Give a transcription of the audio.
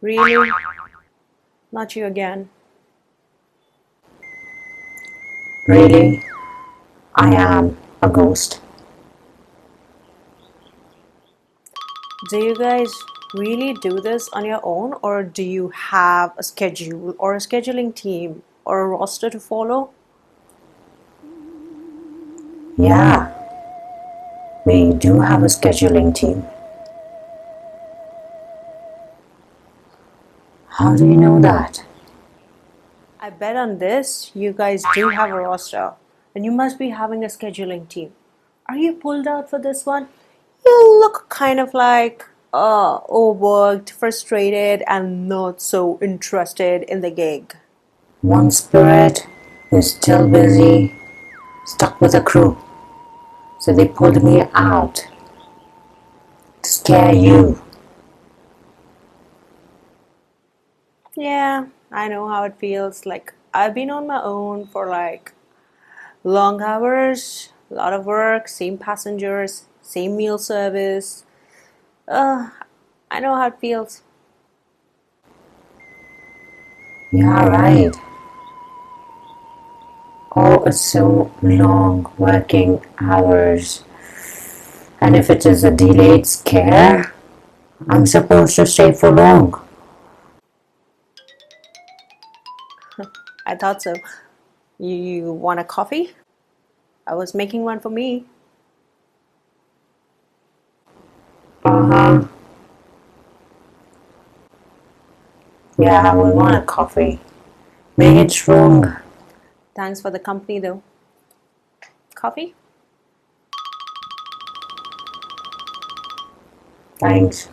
Really? Not you again. Really? I am a ghost. Do you guys really do this on your own, or do you have a schedule or a scheduling team or a roster to follow? Yeah, we do have a scheduling team. How do you know that? I bet on this, you guys do have a roster, and you must be having a scheduling team. Are you pulled out for this one? You look kind of like overworked, frustrated, and not so interested in the gig. One spirit is still busy, stuck with the crew. So they pulled me out to scare you. Yeah, I know how it feels. Like, I've been on my own for like long hours, a lot of work, same passengers, same meal service. Uh, I know how it feels. Yeah, right. Oh, it's so long working hours. And if it is a delayed scare, I'm supposed to stay for long. I thought so. You want a coffee? I was making one for me. Uh-huh. Yeah, I will want a coffee. Make it strong. Thanks for the company though. Coffee? Thanks.